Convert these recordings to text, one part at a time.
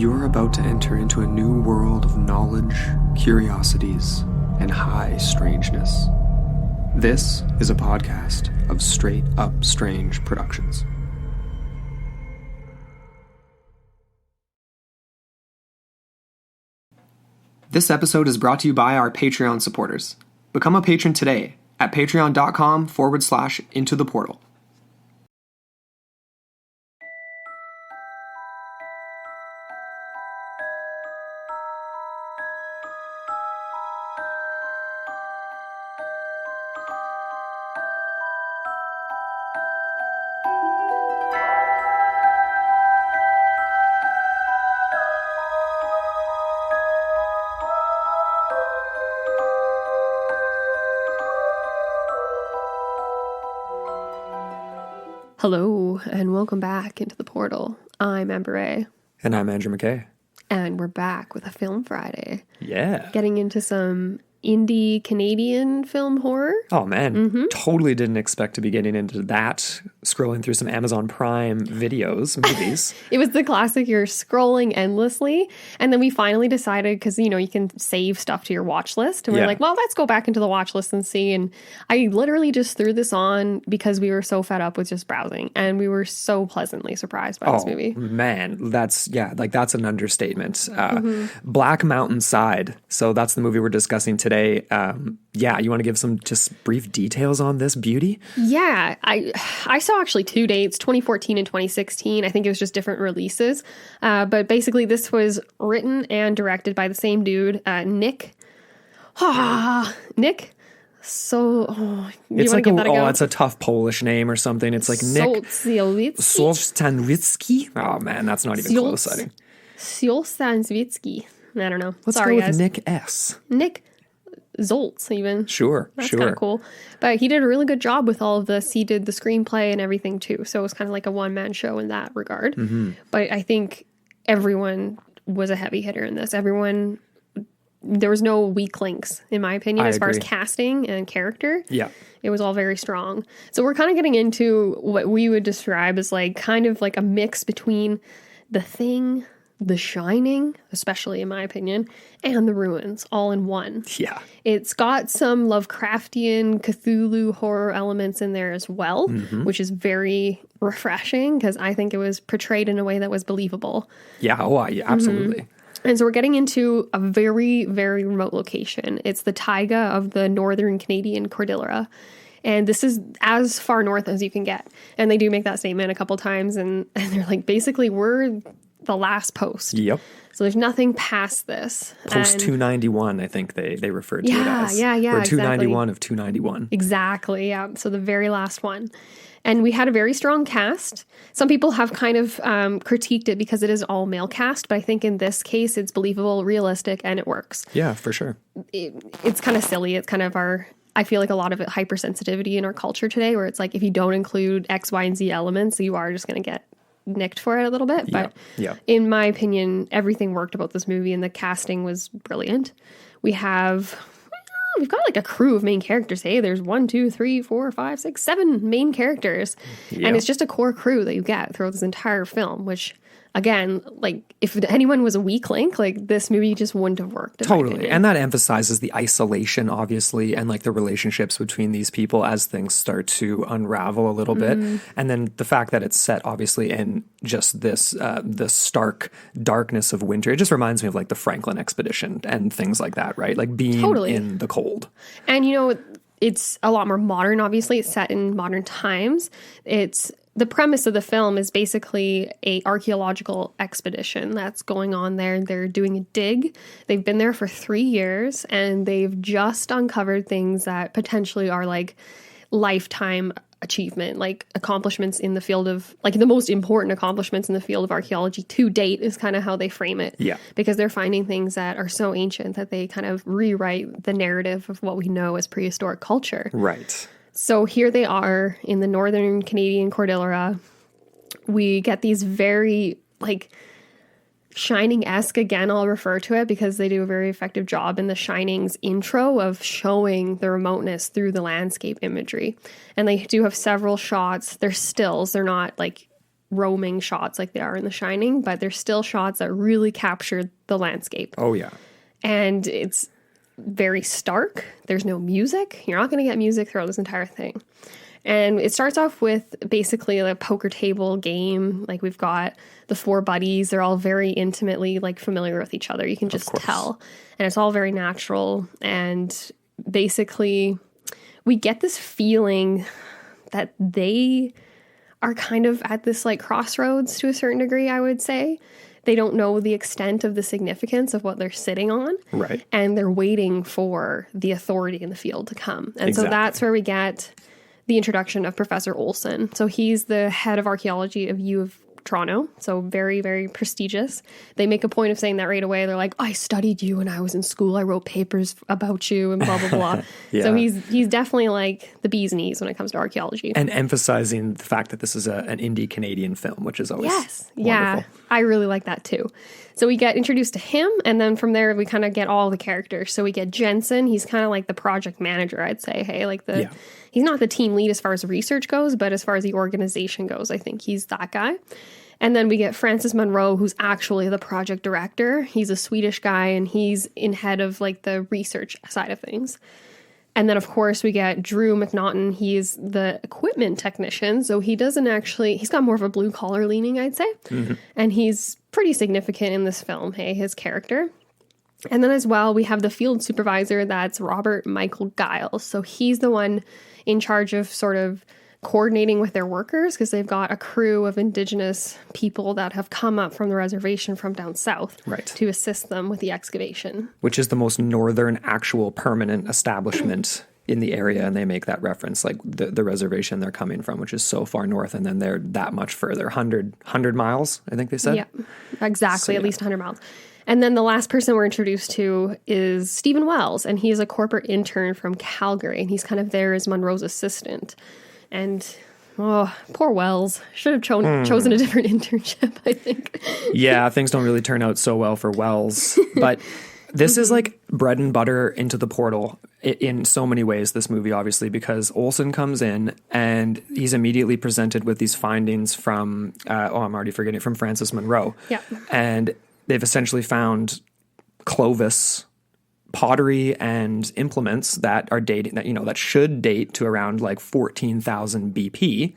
You're about to enter into a new world of knowledge, curiosities, and high strangeness. This is a podcast of Straight Up Strange Productions. This episode is brought to you by our Patreon supporters. Become a patron today at patreon.com/intotheportal. Hello, and welcome back into the portal. I'm Amber Ray. And I'm Andrew McKay. And we're back with a Film Friday. Yeah. Getting into some indie Canadian film horror. Oh, man. Totally didn't expect to be getting into that. Scrolling through some Amazon Prime videos, movies. It was the classic, you're scrolling endlessly. And then we finally decided, because, you can save stuff to your watch list. And we're like, well, let's go back into the watch list and see. And I literally just threw this on because we were so fed up with just browsing. And we were so pleasantly surprised by this movie. Man, that's an understatement. Black Mountain Side. So that's the movie we're discussing today. You want to give some just brief details on this beauty? Yeah, I saw actually two dates, 2014 and 2016. I think it was just different releases. But basically this was written and directed by the same dude, Nick. Nick? It's a tough Polish name or something. It's like Nick Szostakiwkyj. Oh man, that's not even close. Szostakiwkyj. I don't know. Let's go with Nick S. Nick Zoltz, even. Sure. That's kind of cool. But he did a really good job with all of this. He did the screenplay and everything too. So it was kind of like a one-man show in that regard. But I think everyone was a heavy hitter in this. There was no weak links, in my opinion, as far as casting and character. Yeah. It was all very strong. So we're kind of getting into what we would describe as kind of like a mix between The Thing, The Shining, especially in my opinion, and The Ruins, all in one. Yeah. It's got some Lovecraftian Cthulhu horror elements in there as well, which is very refreshing because I think it was portrayed in a way that was believable. Yeah, absolutely. And so we're getting into a very, very remote location. It's the Taiga of the northern Canadian Cordillera. And this is as far north as you can get. And they do make that statement a couple times. And they're like, basically, we're the last post. Yep. So there's nothing past this. Post 291, I think they referred to it as. Yeah, or 291 of 291. Exactly, yeah. So the very last one. And we had a very strong cast. Some people have kind of critiqued it because it is all male cast, but I think in this case it's believable, realistic, and it works. Yeah, for sure. It's kind of silly. It's kind of I feel like a lot of hypersensitivity in our culture today, where it's like if you don't include X, Y, and Z elements, you are just going to get nicked for it a little bit. But in my opinion, everything worked about this movie, and the casting was brilliant. We've got like a crew of main characters. Hey, there's 1, 2, 3, 4, 5, 6, 7 main characters. Yep. And it's just a core crew that you get throughout this entire film, which, again, if anyone was a weak link, this movie just wouldn't have worked. Totally. And that emphasizes the isolation, obviously, and the relationships between these people as things start to unravel a little bit. And then the fact that it's set, obviously, in just this the stark darkness of winter. It just reminds me of the Franklin expedition and things like that, right? Being in the cold. And, it's a lot more modern, obviously. It's set in modern times. The premise of the film is basically a archaeological expedition that's going on there. They're doing a dig. They've been there for 3 years, and they've just uncovered things that potentially are lifetime achievement, accomplishments in the field of, the most important accomplishments in the field of archaeology to date is kind of how they frame it. Yeah. Because they're finding things that are so ancient that they kind of rewrite the narrative of what we know as prehistoric culture. Right. So here they are in the northern Canadian Cordillera. We get these very, Shining-esque, again, I'll refer to it because they do a very effective job in the Shining's intro of showing the remoteness through the landscape imagery. And they do have several shots. They're stills. They're not roaming shots like they are in The Shining, but they're still shots that really capture the landscape. Oh, yeah. And it's very stark. There's no music. You're not going to get music throughout this entire thing. And it starts off with basically a poker table game. Like, we've got the four buddies. They're all very intimately, like, familiar with each other. You can just tell. And it's all very natural. And basically, we get this feeling that they are kind of at this, like, crossroads to a certain degree, I would say. They don't know the extent of the significance of what they're sitting on. Right. And they're waiting for the authority in the field to come. And so that's where we get the introduction of Professor Olson. So he's the head of archaeology of U of Toronto. So very, very prestigious. They make a point of saying that right away. They're like, I studied you when I was in school. I wrote papers about you and blah, blah, blah. Yeah. So he's definitely like the bee's knees when it comes to archaeology. And emphasizing the fact that this is an indie Canadian film, which is always wonderful. Yeah, I really like that too. So we get introduced to him, and then from there we kind of get all the characters. So we get Jensen. He's kind of like the project manager, I'd say. Hey, like he's not the team lead as far as research goes, but as far as the organization goes, I think he's that guy. And then we get Francis Monroe, who's actually the project director. He's a Swedish guy, and he's in head of like the research side of things. And then, of course, we get Drew McNaughton. He's the equipment technician. So he's got more of a blue collar leaning, I'd say. Mm-hmm. And he's pretty significant in this film, his character. And then as well, we have the field supervisor. That's Robert Michael Giles. So he's the one in charge of sort of coordinating with their workers, because they've got a crew of Indigenous people that have come up from the reservation from down south to assist them with the excavation. Which is the most northern actual permanent establishment in the area, and they make that reference, like the reservation they're coming from, which is so far north, and then they're that much further, 100 miles, I think they said. Yeah, exactly, at least 100 miles. And then the last person we're introduced to is Stephen Wells, and he's a corporate intern from Calgary, and he's kind of there as Monroe's assistant. And, poor Wells. Should have chosen a different internship, I think. Yeah, things don't really turn out so well for Wells. But this is like bread and butter into the portal in so many ways, this movie, obviously, because Olson comes in and he's immediately presented with these findings from, from Francis Monroe. Yeah. And they've essentially found Clovis pottery and implements that are dating that should date to around like 14,000 BP,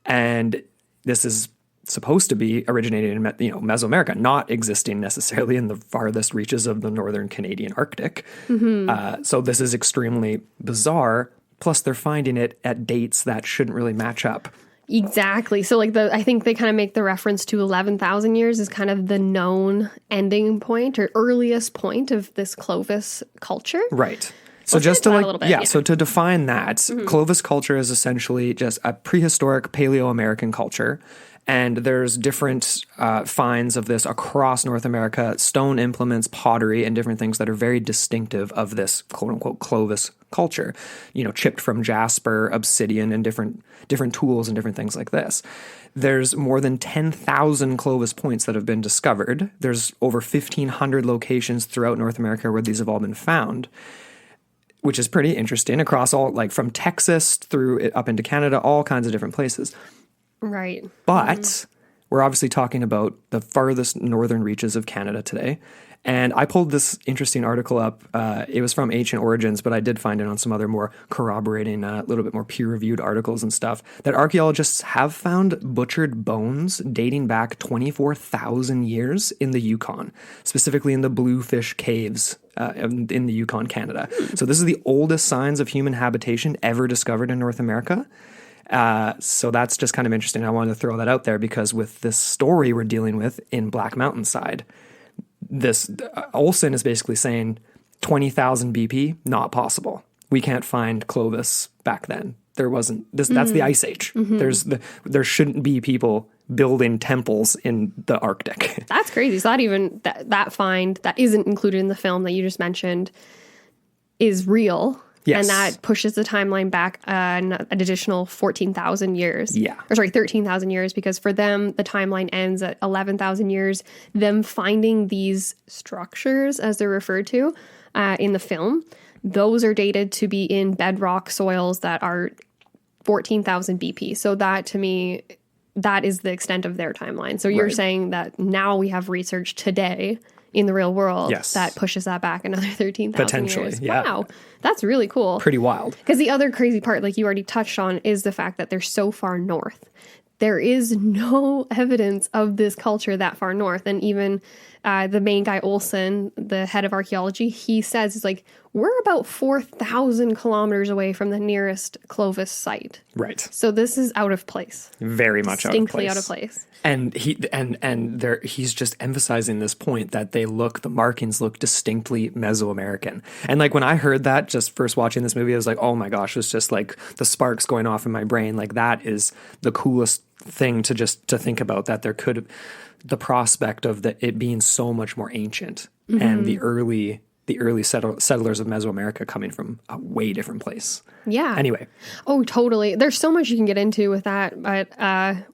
and this is supposed to be originated in Mesoamerica, not existing necessarily in the farthest reaches of the northern Canadian Arctic. Mm-hmm. So this is extremely bizarre. Plus, they're finding it at dates that shouldn't really match up. Exactly. So like I think they kind of make the reference to 11,000 years as kind of the known ending point or earliest point of this Clovis culture. Right. So just to so to define that, Clovis culture is essentially just a prehistoric Paleo-American culture. And there's different finds of this across North America, stone implements, pottery, and different things that are very distinctive of this quote-unquote Clovis culture, chipped from jasper, obsidian, and different tools and different things like this. There's more than 10,000 Clovis points that have been discovered. There's over 1,500 locations throughout North America where these have all been found, which is pretty interesting across all, like from Texas through up into Canada, all kinds of different places. Right. But we're obviously talking about the farthest northern reaches of Canada today. And I pulled this interesting article up. It was from Ancient Origins, but I did find it on some other more corroborating, a little bit more peer-reviewed articles and stuff, that archaeologists have found butchered bones dating back 24,000 years in the Yukon, specifically in the Bluefish Caves in the Yukon, Canada. So this is the oldest signs of human habitation ever discovered in North America. So that's just kind of interesting. I wanted to throw that out there because with this story we're dealing with in Black Mountainside, this Olson is basically saying 20,000 BP, not possible. We can't find Clovis back then. There wasn't this. That's the Ice Age. Mm-hmm. There shouldn't be people building temples in the Arctic. That's crazy. So not even that find that isn't included in the film that you just mentioned is real. Yes. And that pushes the timeline back an additional 14,000 years. Yeah. Or sorry, 13,000 years, because for them, the timeline ends at 11,000 years. Them finding these structures, as they're referred to in the film, those are dated to be in bedrock soils that are 14,000 BP. So that, to me, that is the extent of their timeline. So you're saying that now we have research today in the real world that pushes that back another 13,000 years. Yeah. Wow. That's really cool. Pretty wild. Because the other crazy part, like you already touched on, is the fact that they're so far north. There is no evidence of this culture that far north. And even the main guy, Olsen, the head of archaeology, he says, it's like, we're about 4,000 kilometers away from the nearest Clovis site. Right. So this is out of place. Very much distinctly out of place. And he's just emphasizing this point that the markings look distinctly Mesoamerican. And like when I heard that just first watching this movie, I was like, oh my gosh, it's just like the sparks going off in my brain. Like that is the coolest thing to think about, that there could the prospect of it being so much more ancient and the early settlers of Mesoamerica coming from a way different place. Yeah. Anyway. Oh, totally. There's so much you can get into with that. But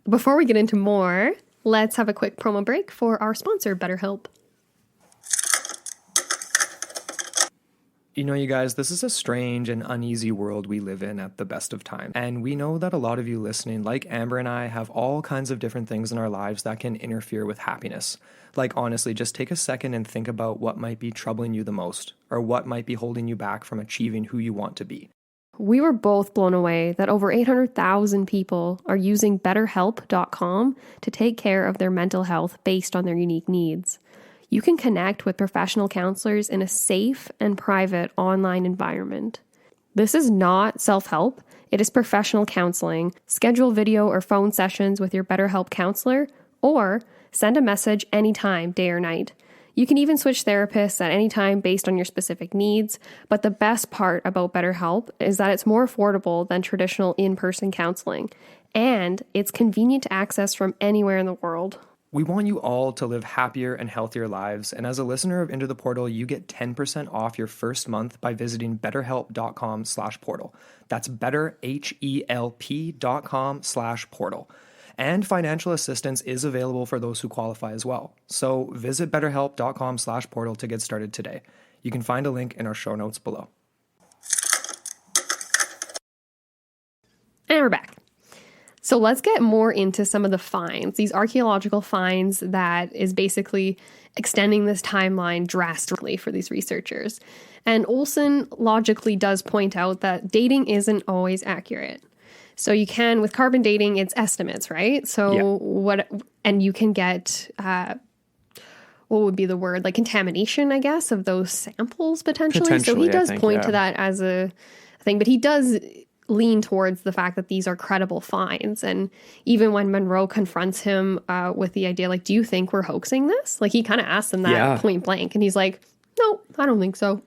before we get into more, let's have a quick promo break for our sponsor, BetterHelp. You know, you guys, this is a strange and uneasy world we live in at the best of times. And we know that a lot of you listening, like Amber and I, have all kinds of different things in our lives that can interfere with happiness. Like, honestly, just take a second and think about what might be troubling you the most, or what might be holding you back from achieving who you want to be. We were both blown away that over 800,000 people are using BetterHelp.com to take care of their mental health based on their unique needs. You can connect with professional counselors in a safe and private online environment. This is not self-help. It is professional counseling. Schedule video or phone sessions with your BetterHelp counselor, or send a message anytime, day or night. You can even switch therapists at any time based on your specific needs. But the best part about BetterHelp is that it's more affordable than traditional in-person counseling. And it's convenient to access from anywhere in the world. We want you all to live happier and healthier lives, and as a listener of Into the Portal, you get 10% off your first month by visiting betterhelp.com/portal. That's betterhelp.com/portal. And financial assistance is available for those who qualify as well. So visit betterhelp.com/portal to get started today. You can find a link in our show notes below. And we're back. So let's get more into some of the finds, these archaeological finds that is basically extending this timeline drastically for these researchers. And Olsen logically does point out that dating isn't always accurate. So you can, with carbon dating, it's estimates, right? So and you can get, what would be the word? Like contamination, I guess, of those samples potentially. So he does point to that as a thing, but he does lean towards the fact that these are credible finds. And even when Monroe confronts him with the idea, like, do you think we're hoaxing this? Like, he kind of asks him that point blank. And he's like, no, I don't think so.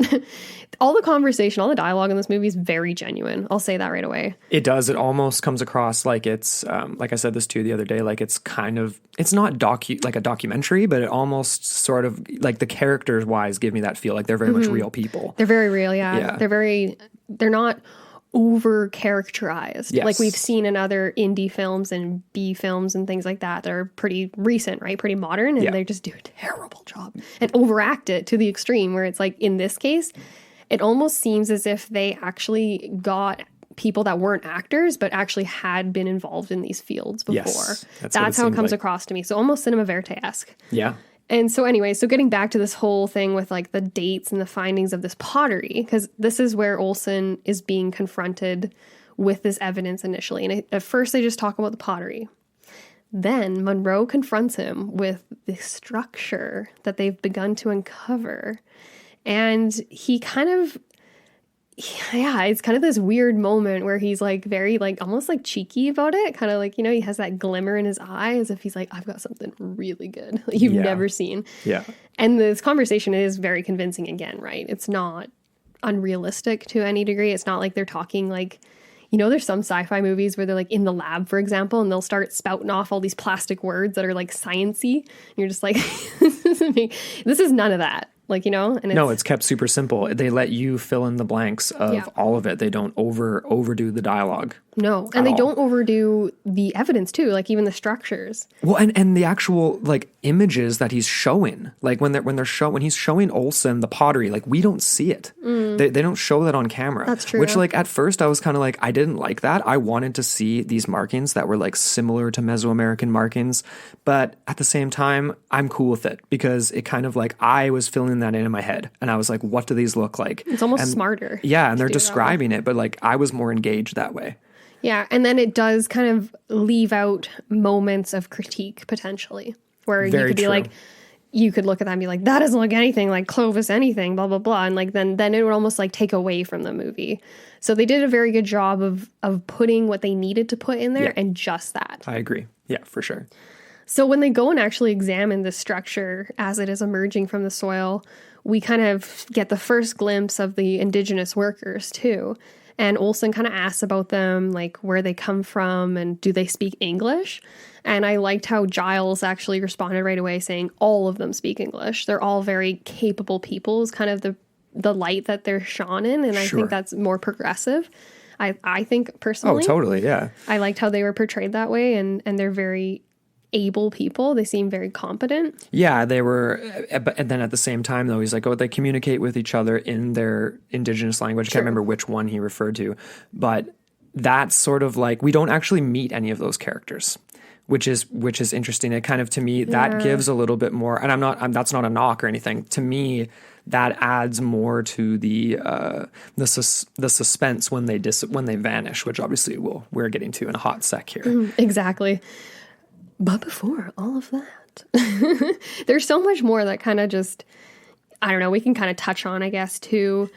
All the conversation, all the dialogue in this movie is very genuine. I'll say that right away. It does. It almost comes across like it's, like I said this too the other day, like it's kind of, it's not like a documentary, but it almost sort of, like the characters wise give me that feel like they're very much real people. They're very real, yeah. They're not over characterized like we've seen in other indie films and B films and things like that are pretty recent, right? Pretty modern, and they just do a terrible job and overact it to the extreme where it's like, in this case, it almost seems as if they actually got people that weren't actors but actually had been involved in these fields before. Yes, that's how it comes across to me. So almost cinema verite-esque. Yeah. And so anyway, so getting back to this whole thing with like the dates and the findings of this pottery, because this is where Olsen is being confronted with this evidence initially. And at first they just talk about the pottery. Then Monroe confronts him with the structure that they've begun to uncover. And he kind of, it's kind of this weird moment where he's like very like almost like cheeky about it. Kind of like, you know, he has that glimmer in his eye as if he's like, I've got something really good that you've never seen. Yeah. And this conversation is very convincing again, right? It's not unrealistic to any degree. It's not like they're talking like, you know, there's some sci-fi movies where they're like in the lab, for example, and they'll start spouting off all these plastic words that are like science-y. And you're just like, this is none of that. Like, you know, and it's kept super simple. They let you fill in the blanks of all of it. They don't overdo the dialogue. No, and they don't overdo the evidence too, like even the structures. Well, and the actual like images that he's showing, like when he's showing Olsen the pottery, like we don't see it. They don't show that on camera. That's true. Which like at first I was kind of like, I didn't like that. I wanted to see these markings that were like similar to Mesoamerican markings, but at the same time, I'm cool with it because it kind of like I was filling that in my head, and I was like, what do these look like? It's almost smarter. Yeah, and they're describing it, but like I was more engaged that way. Yeah, and then it does kind of leave out moments of critique potentially, where you could be like, you could look at that and be like, that doesn't look anything like Clovis anything, blah, blah, blah. And like then it would almost like take away from the movie. So they did a very good job of putting what they needed to put in there and just that. I agree. Yeah, for sure. So when they go and actually examine the structure as it is emerging from the soil, we kind of get the first glimpse of the indigenous workers too. And Olsen kind of asks about them, like where they come from and do they speak English? And I liked how Giles actually responded right away saying all of them speak English. They're all very capable people is kind of the light that they're shone in. And I think that's more progressive. I think personally. Oh, totally, yeah. I liked how they were portrayed that way and they're very able people. They seem very competent. Yeah, they were. And then at the same time, though, he's like, they communicate with each other in their indigenous language. I can't remember which one he referred to. But that's sort of like, we don't actually meet any of those characters, which is interesting. It kind of, to me, that gives a little bit more, and that's not a knock or anything. To me, that adds more to the suspense when they vanish, which obviously we're getting to in a hot sec here. Exactly. But before all of that, there's so much more that kind of just, I don't know, we can kind of touch on, I guess, too.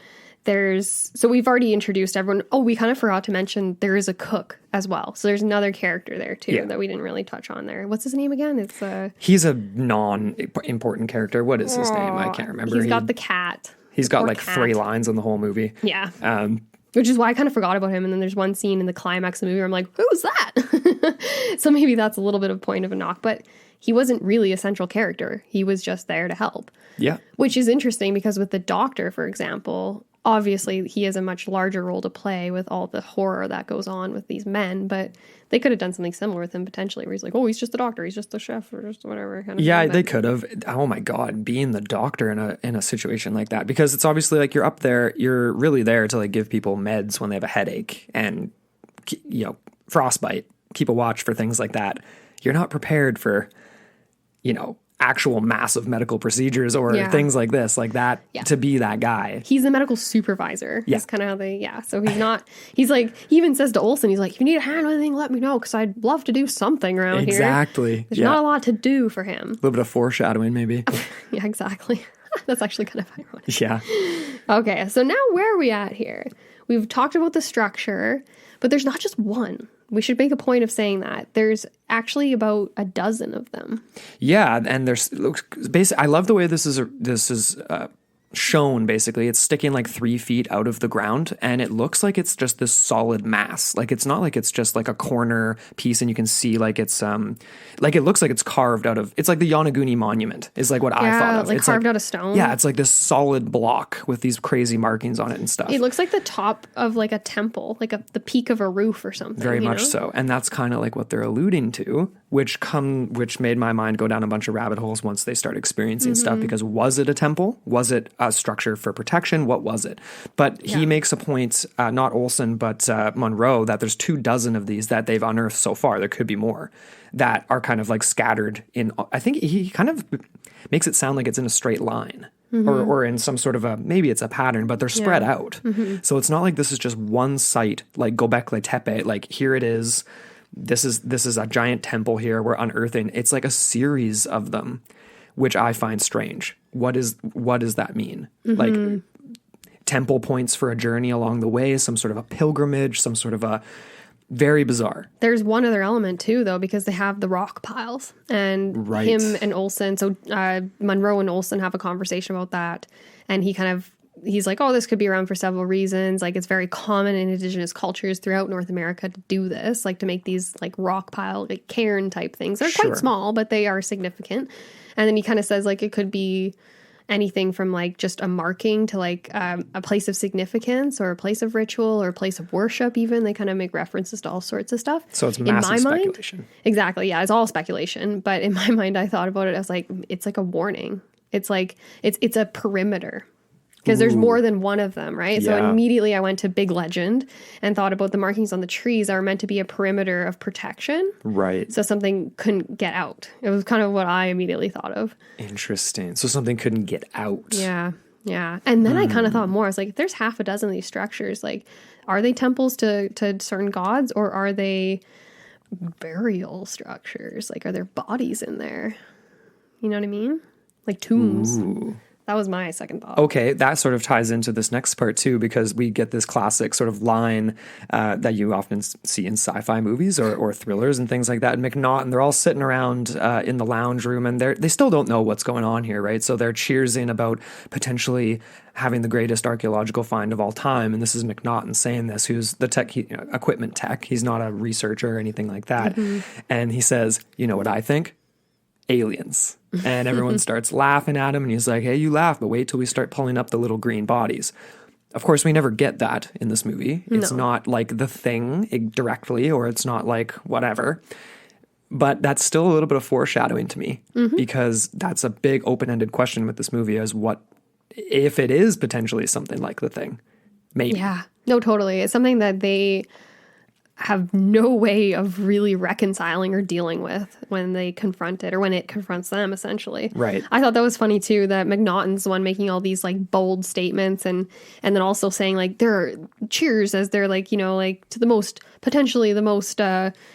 So we've already introduced everyone. Oh, we kind of forgot to mention there is a cook as well. So there's another character there too that we didn't really touch on there. What's his name again? He's a non-important character. What is his name? I can't remember. He's got the cat. He's got like 3 lines in the whole movie. Yeah. Which is why I kind of forgot about him. And then there's one scene in the climax of the movie where I'm like, who was that? So maybe that's a little bit of a point of a knock. But he wasn't really a central character. He was just there to help. Yeah. Which is interesting because with the doctor, for example, obviously he has a much larger role to play with all the horror that goes on with these men. But they could have done something similar with him potentially where he's like, oh, he's just a doctor. He's just a chef or just whatever. Kind of they could have. Oh my God, being the doctor in a situation like that. Because it's obviously like you're up there, you're really there to like give people meds when they have a headache and, you know, frostbite, keep a watch for things like that. You're not prepared for, you know, actual massive medical procedures or things like this, like that, to be that guy. He's the medical supervisor. Yeah. That's kind of how they, So he's not, he's like, he even says to Olsen, he's like, if you need a hand with anything, let me know, because I'd love to do something around here. Exactly. There's not a lot to do for him. A little bit of foreshadowing, maybe. Yeah, exactly. That's actually kind of ironic. Yeah. Okay, so now where are we at here? We've talked about the structure, but there's not just one. We should make a point of saying that. There's actually about a dozen of them. Yeah, and there's basically, I love the way this is shown. Basically, it's sticking like 3 feet out of the ground, and it looks like it's just this solid mass. Like it's not like it's just like a corner piece, and you can see like it's like it looks like it's carved out of. It's like the Yonaguni Monument is like what I thought of. Like it's carved out of stone. Yeah, it's like this solid block with these crazy markings on it and stuff. It looks like the top of like a temple, like the peak of a roof or something. Very much so, and that's kind of like what they're alluding to, which made my mind go down a bunch of rabbit holes once they start experiencing stuff. Because was it a temple? Was it a structure for protection? What was it? But he makes a point, not Olsen, but Monroe, that there's 24 of these that they've unearthed so far. There could be more that are kind of like scattered in. I think he kind of makes it sound like it's in a straight line. Or in some sort of maybe it's a pattern, but they're spread out. So it's not like this is just one site, like Göbekli Tepe, like here it is. This is a giant temple here we're unearthing. It's like a series of them, which I find strange. What does that mean? Like temple points for a journey along the way, some sort of a pilgrimage, some sort of a very bizarre. There's one other element too, though, because they have the rock piles and him and Olsen. So Monroe and Olsen have a conversation about that, and he's like, oh, this could be around for several reasons. Like it's very common in indigenous cultures throughout North America to do this, like to make these like rock pile, like cairn type things. They're quite small, but they are significant. And then he kind of says like it could be anything from like just a marking to like a place of significance or a place of ritual or a place of worship even. They kind of make references to all sorts of stuff. So it's massive speculation. Exactly. Yeah, it's all speculation. But in my mind, I thought about it as like, it's like a warning. It's like, it's a perimeter. Because there's more than one of them, right? Yeah. So immediately I went to Big Legend and thought about the markings on the trees are meant to be a perimeter of protection. Right. So something couldn't get out. It was kind of what I immediately thought of. Interesting. So something couldn't get out. Yeah. Yeah. And then I kind of thought more. I was like, if there's half a dozen of these structures, like, are they temples to certain gods or are they burial structures? Like, are there bodies in there? You know what I mean? Like tombs. Ooh. That was my second thought. Okay, that sort of ties into this next part too, because we get this classic sort of line that you often see in sci-fi movies or thrillers and things like that. And McNaughton, they're all sitting around in the lounge room, and they still don't know what's going on here, right? So they're cheersing about potentially having the greatest archaeological find of all time. And this is McNaughton saying this, who's the equipment tech. He's not a researcher or anything like that. Mm-hmm. And he says, you know what I think? Aliens. And everyone starts laughing at him, and he's like, hey, you laugh, but wait till we start pulling up the little green bodies. Of course, we never get that in this movie. It's not like The Thing directly, or it's not like whatever. But that's still a little bit of foreshadowing to me, because that's a big open-ended question with this movie, is what if it is potentially something like The Thing? Maybe. Yeah. No, totally. It's something that they have no way of really reconciling or dealing with when they confront it, or when it confronts them, essentially. Right. I thought that was funny too, that McNaughton's the one making all these like bold statements and then also saying like there are cheers as they're like, you know, like to the most potentially the most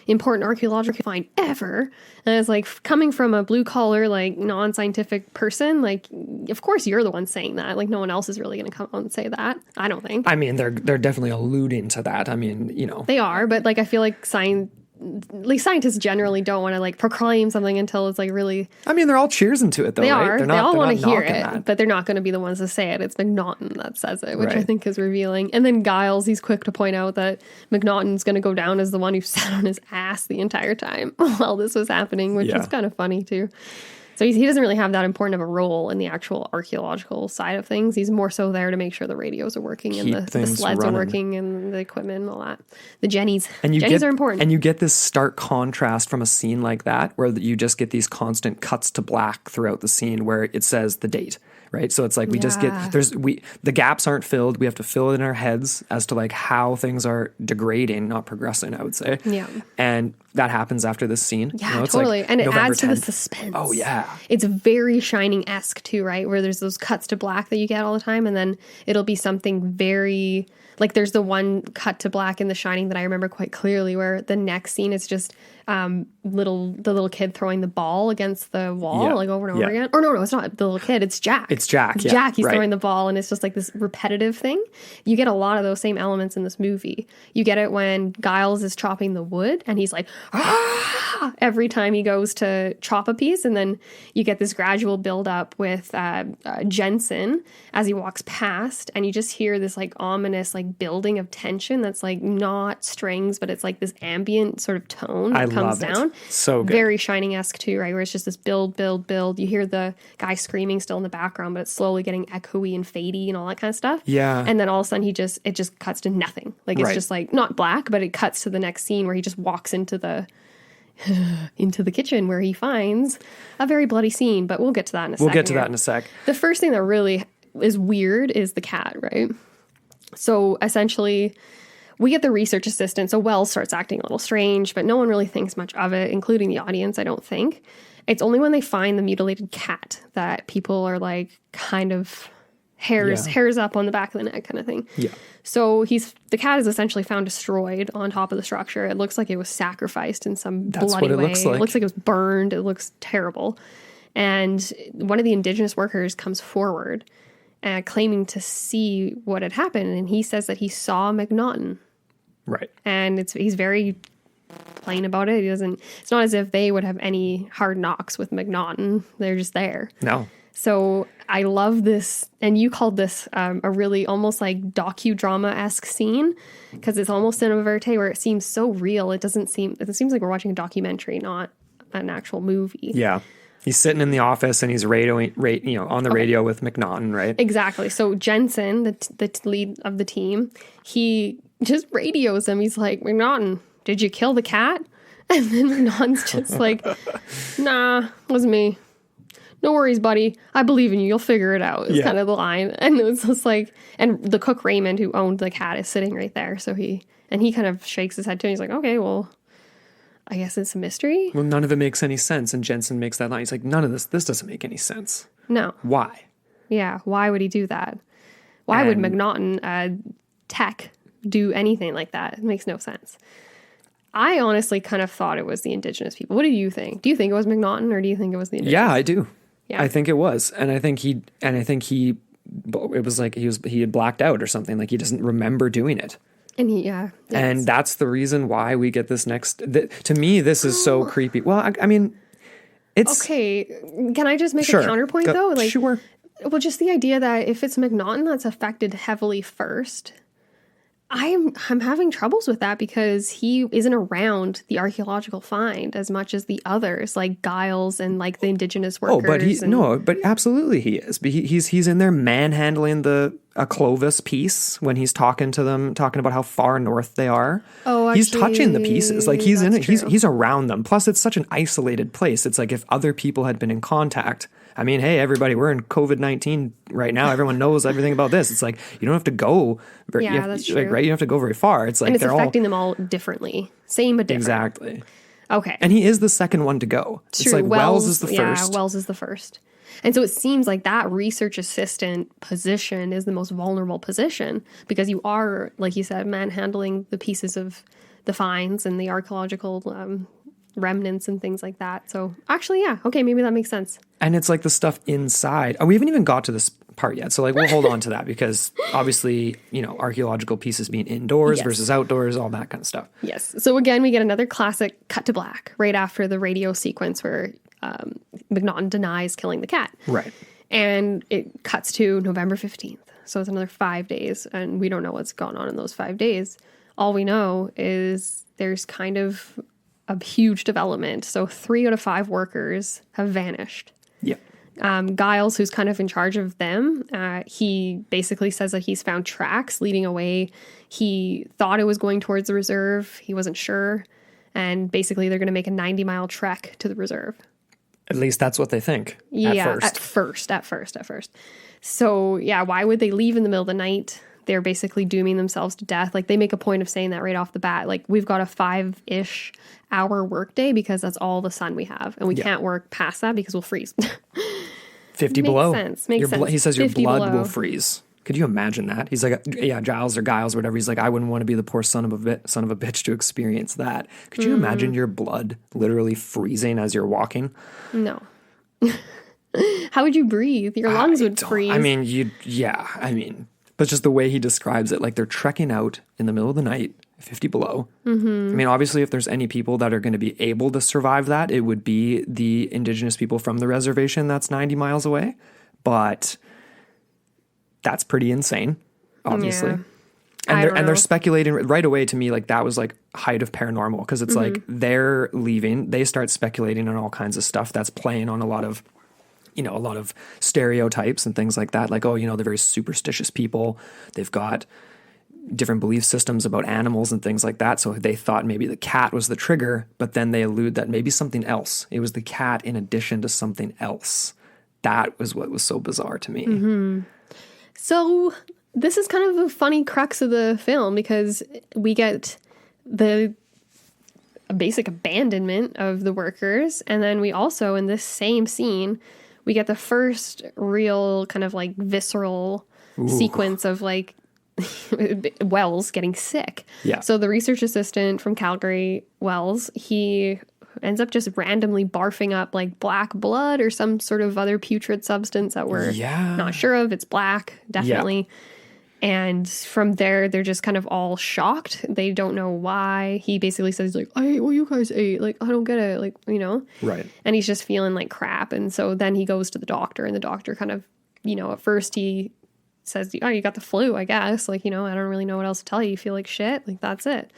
important archaeological find ever. And it's like coming from a blue collar, like non-scientific person, like of course you're the one saying that. Like no one else is really going to come out and say that. I don't think. I mean, they're definitely alluding to that. I mean, you know, they are, but like I feel like scientists generally don't want to like proclaim something until it's like really. I mean, they're all cheersing to it though. They right? are. They all want to hear it, but they're not going to be the ones to say it. It's McNaughton that says it, which I think is revealing. And then Giles, he's quick to point out that McNaughton's going to go down as the one who sat on his ass the entire time while this was happening, which is kind of funny too. So he doesn't really have that important of a role in the actual archaeological side of things. He's more so there to make sure the radios are working and the sleds are working and the equipment and all that. The Jennies. Jennies are important. And you get this stark contrast from a scene like that where you just get these constant cuts to black throughout the scene where it says the date. Right. So it's like we just get the gaps aren't filled. We have to fill it in our heads as to like how things are degrading, not progressing, I would say. Yeah. And that happens after this scene. Yeah, you know, it's totally. like and it November adds 10th. to the suspense. Oh, yeah. It's very Shining-esque too, right? Where there's those cuts to black that you get all the time. And then it'll be something very like there's the one cut to black in The Shining that I remember quite clearly where the next scene is just the little kid throwing the ball against the wall like over and over again. Or no, it's not the little kid. It's Jack. It's Jack. It's Jack. He's throwing the ball, and it's just like this repetitive thing. You get a lot of those same elements in this movie. You get it when Giles is chopping the wood, and he's like, ah! Every time he goes to chop a piece, and then you get this gradual build up with Jensen as he walks past, and you just hear this like ominous like building of tension that's like not strings, but it's like this ambient sort of tone that comes down. So good. Very Shining-esque too, right? Where it's just this build. You hear the guy screaming still in the background, but it's slowly getting echoey and fadey and all that kind of stuff. Yeah. And then all of a sudden it just cuts to nothing. Like it's just like not black, but it cuts to the next scene where he just walks into the kitchen where he finds a very bloody scene. But we'll get to that in a second. We'll get to that in a sec. The first thing that really is weird is the cat, right? So essentially, we get the research assistant. So Wells starts acting a little strange, but no one really thinks much of it, including the audience, I don't think. It's only when they find the mutilated cat that people are like kind of hairs up on the back of the neck kind of thing. Yeah. So the cat is essentially found destroyed on top of the structure. It looks like it was sacrificed in some bloody way. It looks like it was burned. It looks terrible. And one of the indigenous workers comes forward claiming to see what had happened. And he says that he saw McNaughton. Right. And he's very plain about it. It's not as if they would have any hard knocks with McNaughton. They're just there. No. So I love this. And you called this a really almost like docudrama-esque scene because it's almost cinema verite where it seems so real. It seems like we're watching a documentary, not an actual movie. Yeah. He's sitting in the office and he's radioing, on the radio with McNaughton, right? Exactly. So Jensen, the lead of the team, he just radios him. He's like, McNaughton, did you kill the cat? And then McNaughton's just like, nah, wasn't me. No worries, buddy. I believe in you. You'll figure it out. It's kind of the line. And it was just like, and the cook Raymond who owned the cat is sitting right there. So he kind of shakes his head too. And he's like, okay, well, I guess it's a mystery. Well, none of it makes any sense. And Jensen makes that line. He's like, none of this doesn't make any sense. No. Why? Yeah. Why would he do that? Why would McNaughton tech do anything like that? It makes no sense. I honestly kind of thought it was the indigenous people. What do you think? Do you think it was McNaughton or do you think it was the indigenous? Yeah, I do. Yeah. I think it was. And I think it was like he had blacked out or something. Like he doesn't remember doing it. And and that's the reason why we get this next. To me, this is so creepy. Well, I mean, it's okay. Can I just make a counterpoint though? Like, sure. Well, just the idea that if it's McNaughton that's affected heavily first, I'm having troubles with that because he isn't around the archaeological find as much as the others, like Giles and like the indigenous workers. Oh, but absolutely he is. But he's in there manhandling a Clovis piece when he's talking to them, talking about how far north they are. Oh, he's touching the pieces, like he's in it. True. He's around them. Plus, it's such an isolated place. It's like if other people had been in contact. I mean, hey, everybody, we're in COVID-19 right now. Everyone knows everything about this. It's like you don't have to go. That's true. Right? You don't have to go very far. It's like and it's affecting them all differently. Same but different. Exactly. Okay. And he is the second one to go. True. It's like Wells is the first. Yeah, Wells is the first. And so it seems like that research assistant position is the most vulnerable position because you are, like you said, manhandling the pieces of the finds and the archaeological remnants and things like that. So actually, yeah. Okay, maybe that makes sense. And it's like the stuff inside. Oh, we haven't even got to this part yet. So like we'll hold on to that because obviously, archaeological pieces being indoors versus outdoors, all that kind of stuff. Yes. So again, we get another classic cut to black right after the radio sequence where McNaughton denies killing the cat. Right. And it cuts to November 15th. So it's another 5 days. And we don't know what's gone on in those 5 days. All we know is there's kind of a huge development. So 3 out of 5 workers have vanished. Yeah. Giles, who's kind of in charge of them, he basically says that he's found tracks leading away. He thought it was going towards the reserve. He wasn't sure. And basically they're going to make a 90-mile trek to the reserve. At least that's what they think. Yeah, at first. So yeah, why would they leave in the middle of the night? They're basically dooming themselves to death. Like they make a point of saying that right off the bat. Like we've got a 5-ish hour workday because that's all the sun we have. And we can't work past that because we'll freeze. 50 below. Makes sense. He says your blood below. will freeze. Could you imagine that? He's like, yeah, Giles or Giles or whatever. He's like, I wouldn't want to be the poor son of a bitch to experience that. Could you imagine your blood literally freezing as you're walking? No. How would you breathe? Your lungs would freeze. I mean, but just the way he describes it, like they're trekking out in the middle of the night, 50 below. Mm-hmm. I mean, obviously, if there's any people that are going to be able to survive that, it would be the indigenous people from the reservation that's 90 miles away. But that's pretty insane, obviously. Yeah. And they're speculating right away to me, like that was like height of paranormal because it's like they're leaving. They start speculating on all kinds of stuff that's playing on a lot of stereotypes and things like that. Like, they're very superstitious people. They've got different belief systems about animals and things like that. So they thought maybe the cat was the trigger, but then they allude that maybe something else. It was the cat in addition to something else. That was what was so bizarre to me. Mm-hmm. So this is kind of a funny crux of the film because we get the basic abandonment of the workers. And then we also, in this same scene, we get the first real kind of like visceral sequence of like Wells getting sick. Yeah. So the research assistant from Calgary, Wells, he ends up just randomly barfing up like black blood or some sort of other putrid substance that we're not sure of. It's black, definitely. Yeah. And from there, they're just kind of all shocked. They don't know why. He basically says like, I ate what you guys ate. Like, I don't get it. Like, Right. And he's just feeling like crap. And so then he goes to the doctor and the doctor kind of, at first he says, oh, you got the flu, I guess. Like, I don't really know what else to tell you. You feel like shit. Like, that's it.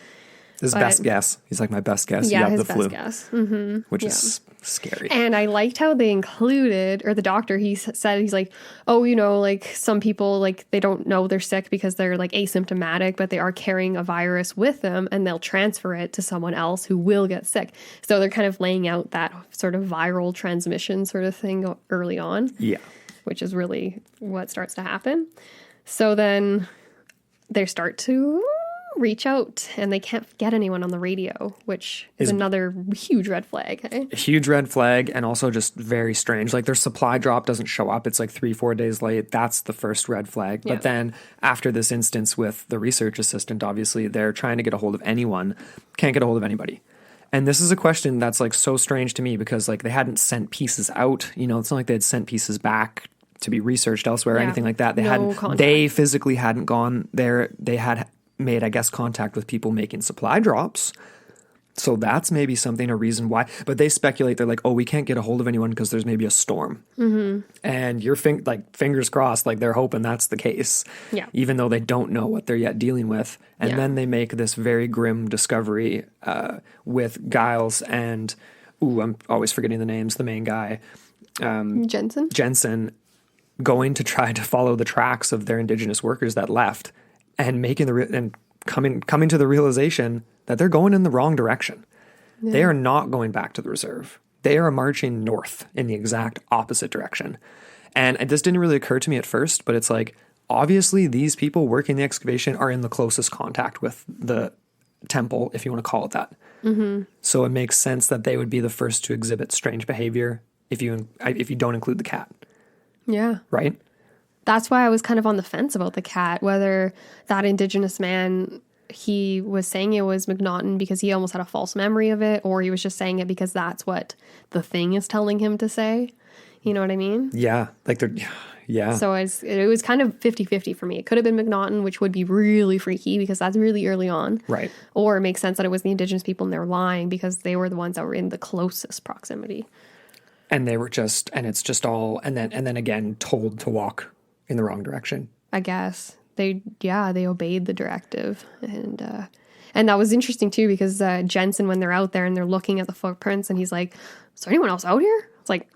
His best guess. He's like, my best guess. Yeah, you have his the best flu. guess. Mm-hmm. Which is scary. And I liked how they included, or the doctor, he said, he's like, oh, you know, like some people, like they don't know they're sick because they're like asymptomatic, but they are carrying a virus with them and they'll transfer it to someone else who will get sick. So they're kind of laying out that sort of viral transmission sort of thing early on. Yeah. Which is really what starts to happen. So then they start to reach out and they can't get anyone on the radio, which is another huge red flag. Eh? A huge red flag, and also just very strange. Like their supply drop doesn't show up. It's like 3-4 days late. That's the first red flag. But then after this instance with the research assistant, obviously they're trying to get a hold of anyone, can't get a hold of anybody. And this is a question that's like so strange to me because like they hadn't sent pieces out. You know, it's not like they had sent pieces back to be researched elsewhere or anything like that. They physically hadn't gone there. They had made, I guess, contact with people making supply drops. So that's maybe a reason why. But they speculate, they're like, oh, we can't get a hold of anyone because there's maybe a storm. Mm-hmm. And you're fingers crossed, like they're hoping that's the case. Yeah. Even though they don't know what they're yet dealing with. And then they make this very grim discovery with Giles and, I'm always forgetting the names, the main guy. Jensen going to try to follow the tracks of their Indigenous workers that left. And coming to the realization that they're going in the wrong direction. Yeah. They are not going back to the reserve. They are marching north in the exact opposite direction. And this didn't really occur to me at first, but it's like, obviously these people working the excavation are in the closest contact with the temple, if you want to call it that. Mm-hmm. So it makes sense that they would be the first to exhibit strange behavior if you don't include the cat. Yeah. Right? That's why I was kind of on the fence about the cat, whether that Indigenous man, he was saying it was McNaughton because he almost had a false memory of it, or he was just saying it because that's what the thing is telling him to say. You know what I mean? Yeah. So it was kind of 50-50 for me. It could have been McNaughton, which would be really freaky because that's really early on. Right. Or it makes sense that it was the Indigenous people and they're lying because they were the ones that were in the closest proximity. And they were it's just all, and then again told to walk in the wrong direction. I guess they obeyed the directive, and that was interesting too because Jensen, when they're out there and they're looking at the footprints, and he's like, "Is there anyone else out here?" It's like,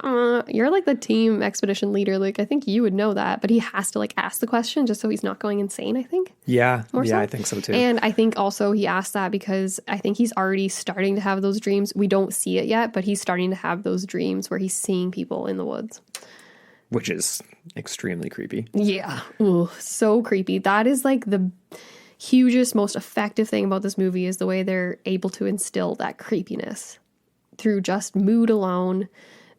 you're like the team expedition leader. Like, I think you would know that, but he has to like ask the question just so he's not going insane. I think. Yeah, I think so too. And I think also he asked that because I think he's already starting to have those dreams. We don't see it yet, but he's starting to have those dreams where he's seeing people in the woods. Which is extremely creepy. Yeah. Ooh, so creepy. That is like the hugest, most effective thing about this movie is the way they're able to instill that creepiness through just mood alone,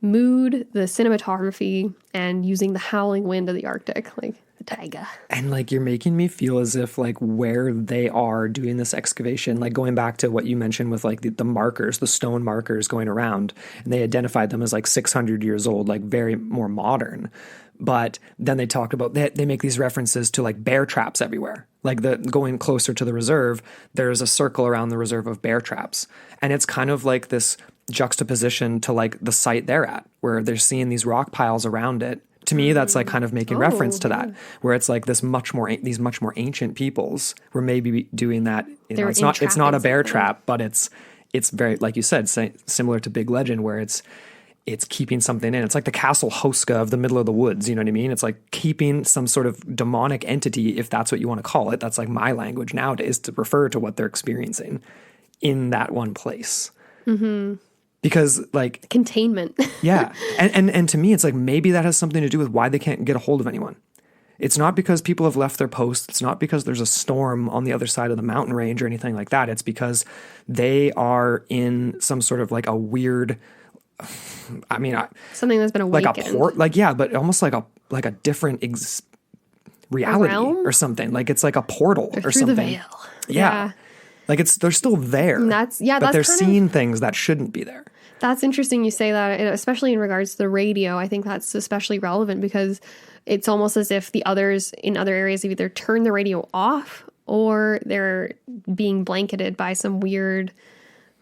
the cinematography, and using the howling wind of the Arctic, like the Taiga. And like you're making me feel as if like where they are doing this excavation, like going back to what you mentioned with like the markers, the stone markers going around, and they identified them as like 600 years old, like very more modern. But then they talk about, they make these references to like bear traps everywhere. Like going closer to the reserve, there's a circle around the reserve of bear traps. And it's kind of like this juxtaposition to like the site they're at, where they're seeing these rock piles around it. To me, that's like kind of making reference to that, where it's like these much more ancient peoples were maybe doing that. You know, it's not a bear trap, but it's very, like you said, similar to Big Legend, where it's keeping something in. It's like the Castle Hoska of the middle of the woods. You know what I mean? It's like keeping some sort of demonic entity, if that's what you want to call it. That's like my language nowadays to refer to what they're experiencing in that one place. Mm-hmm. Because like containment. Yeah. And to me, it's like maybe that has something to do with why they can't get a hold of anyone. It's not because people have left their posts. It's not because there's a storm on the other side of the mountain range or anything like that. It's because they are in some sort of like a weird, something that's been awakened. Like a port, like, yeah, but almost like a different reality or something. Like it's like a portal or something. The veil. Yeah. Like they're still there. But they're seeing things that shouldn't be there. That's interesting you say that, especially in regards to the radio. I think that's especially relevant because it's almost as if the others in other areas have either turned the radio off or they're being blanketed by some weird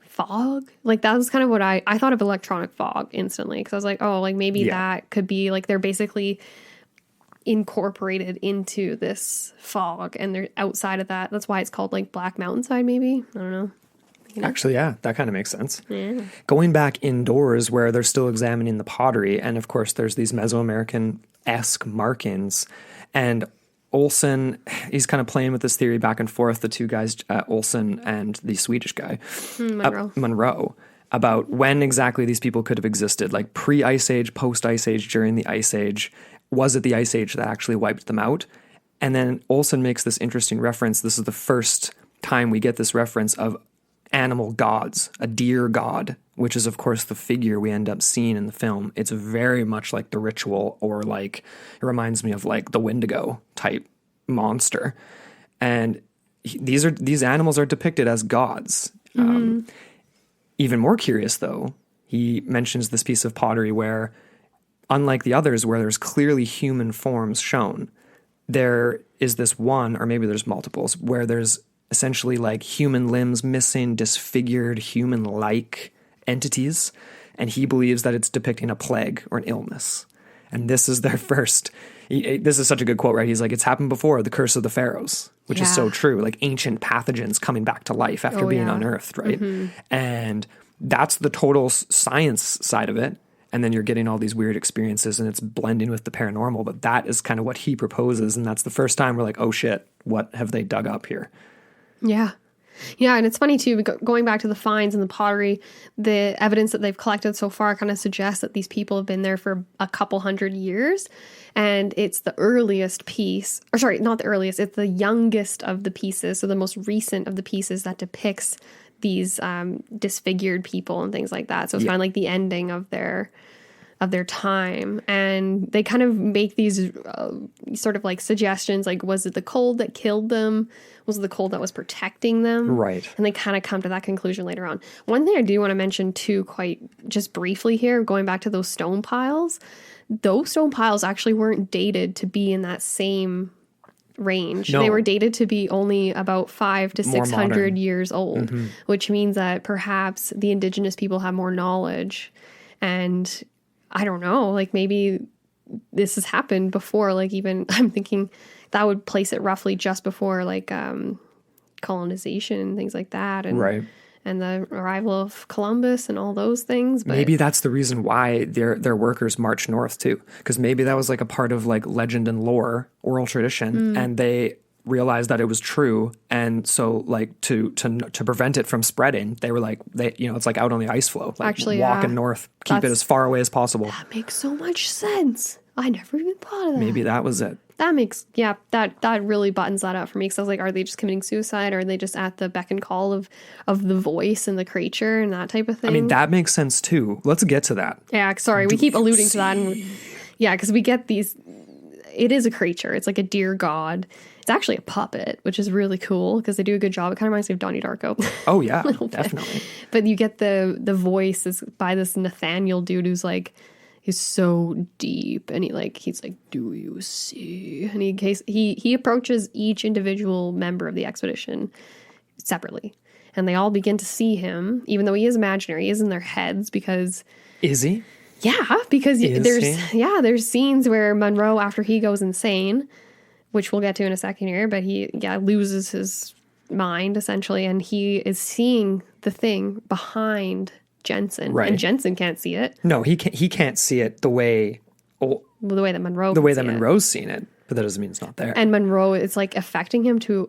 fog. Like that was kind of what I thought of electronic fog instantly, because I was like, oh, like maybe that could be like they're basically incorporated into this fog and they're outside of that. That's why it's called like Black Mountainside, maybe. I don't know. You know? Actually, yeah, that kind of makes sense. Yeah. Going back indoors where they're still examining the pottery, and of course there's these Mesoamerican-esque markings, and Olson, he's kind of playing with this theory back and forth, the two guys, Olson and the Swedish guy, Monroe, about when exactly these people could have existed, like pre-Ice Age, post-Ice Age, during the Ice Age. Was it the Ice Age that actually wiped them out? And then Olson makes this interesting reference. This is the first time we get this reference of animal gods, a deer god, which is, of course, the figure we end up seeing in the film. It's very much like the ritual, or like, it reminds me of like the Wendigo type monster. And these animals are depicted as gods. Even more curious, though, he mentions this piece of pottery where, unlike the others, where there's clearly human forms shown, there is this one, or maybe there's multiples, where there's essentially like human limbs missing, disfigured, human-like entities. And he believes that it's depicting a plague or an illness. And this is their first, this is such a good quote, right? He's like, it's happened before, the curse of the pharaohs, which is so true. Like ancient pathogens coming back to life after being unearthed, right? And that's the total science side of it. And then you're getting all these weird experiences and it's blending with the paranormal. But that is kind of what he proposes. And that's the first time we're like, oh shit, what have they dug up here? Yeah. Yeah, and it's funny too, going back to the finds and the pottery, the evidence that they've collected so far kind of suggests that these people have been there for a couple hundred years. And it's the earliest piece, or sorry, not the earliest, it's the youngest of the pieces, so the most recent of the pieces that depicts these disfigured people and things like that. So it's kind of like the ending of their time. And they kind of make these sort of like suggestions, like, was it the cold that killed them? Was it the cold that was protecting them? Right. And they kind of come to that conclusion later on. One thing I do want to mention too, quite just briefly here, going back to those stone piles, those stone piles actually weren't dated to be in that same range. No. They were dated to be only about 500 to 600 years old, which means that perhaps the indigenous people have more knowledge. And I don't know, like maybe this has happened before, like even I'm thinking that would place it roughly just before like colonization and things like that. And, right. And the arrival of Columbus and all those things. But maybe that's the reason why their workers marched north too. Because maybe that was like a part of like legend and lore, oral tradition, and they realized that it was true. And so like to prevent it from spreading, they were like, it's like out on the ice floe, like actually walking north, keep it as far away as possible. That makes so much sense. I never even thought of that. Maybe that was it. That makes, that really buttons that up for me. Because I was like, are they just committing suicide? Or are they just at the beck and call of the voice and the creature and that type of thing? I mean, that makes sense too. Let's get to that. Yeah, sorry. We keep alluding to that. And because we get these, it is a creature. It's like a deer god. It's actually a puppet, which is really cool because they do a good job. It kind of reminds me of Donnie Darko. Oh, yeah, definitely. But you get the voice is by this Nathaniel dude who's like, he's so deep, and he's like, do you see? And he approaches each individual member of the expedition separately, and they all begin to see him, even though he is imaginary. He is in their heads because is he? Yeah, because there's scenes where Monroe, after he goes insane, which we'll get to in a second here, but he loses his mind essentially, and he is seeing the thing behind Jensen, right. And Jensen can't see it. No, he can't see it the way that Monroe Monroe's seen it, but that doesn't mean it's not there. And Monroe, it's like affecting him to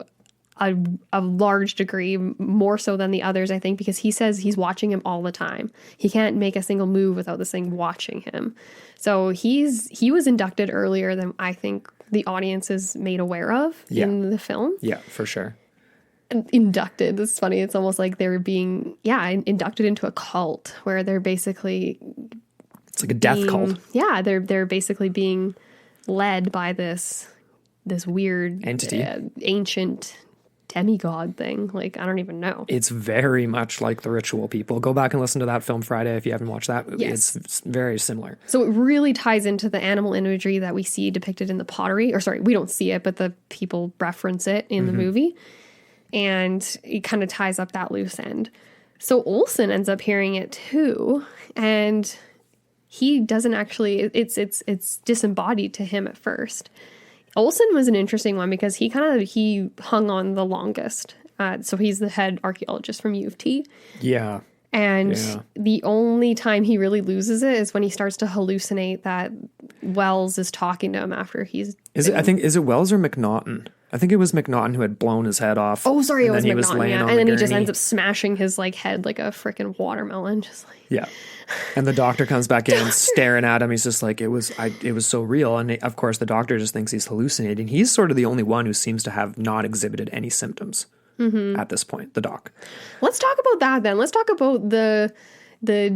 a large degree, more so than the others, I think, because he says he's watching him all the time. He can't make a single move without this thing watching him. So he was inducted earlier than I think the audience is made aware of in the film. Yeah, for sure. Inducted. This is funny. It's almost like they're being, inducted into a cult where they're basically... It's like a death cult. Yeah, they're basically being led by this weird... entity. Ancient demigod thing. Like, I don't even know. It's very much like The Ritual, people. Go back and listen to that film Friday if you haven't watched that movie. Yes. It's very similar. So it really ties into the animal imagery that we see depicted in the pottery. Or sorry, we don't see it, but the people reference it in the movie. And it kind of ties up that loose end. So Olson ends up hearing it too. And he doesn't actually, it's disembodied to him at first. Olson was an interesting one because he hung on the longest. So he's the head archaeologist from U of T. Yeah. And the only time he really loses it is when he starts to hallucinate that Wells is talking to him after he's... Is it Wells or McNaughton? I think it was McNaughton who had blown his head off. Oh, sorry, it was McNaughton, And then he just gurney. ends up smashing his like head like a freaking watermelon. Just like... Yeah. And the doctor comes back in staring at him. He's just like, it was so real. And of course, the doctor just thinks he's hallucinating. He's sort of the only one who seems to have not exhibited any symptoms at this point, the doc. Let's talk about that then. Let's talk about the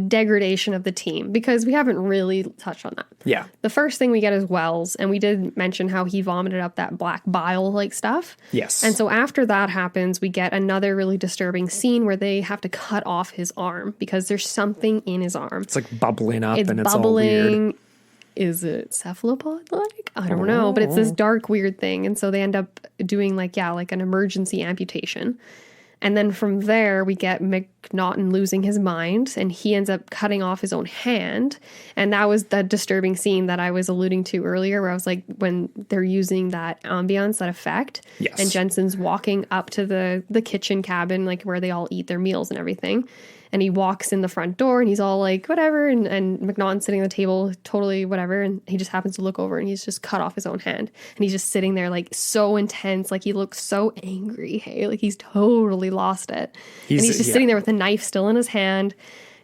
degradation of the team, because we haven't really touched on that. Yeah. The first thing we get is Wells, and we did mention how he vomited up that black bile like stuff. Yes. And so after that happens, we get another really disturbing scene where they have to cut off his arm because there's something in his arm. It's like bubbling up it's and it's bubbling. all weird. Is it cephalopod-like? I don't know, but it's this dark, weird thing. And so they end up doing like an emergency amputation. And then from there, we get McNaughton losing his mind, and he ends up cutting off his own hand. And that was the disturbing scene that I was alluding to earlier, where I was like, when they're using that ambiance, that effect, yes. and Jensen's walking up to the kitchen cabin, like where they all eat their meals and everything. And he walks in the front door and he's all like, whatever. And McNaughton's sitting at the table, totally whatever. And he just happens to look over and he's just cut off his own hand. And he's just sitting there like so intense. Like he looks so angry. Hey, like he's totally lost it. And he's just sitting there with the knife still in his hand.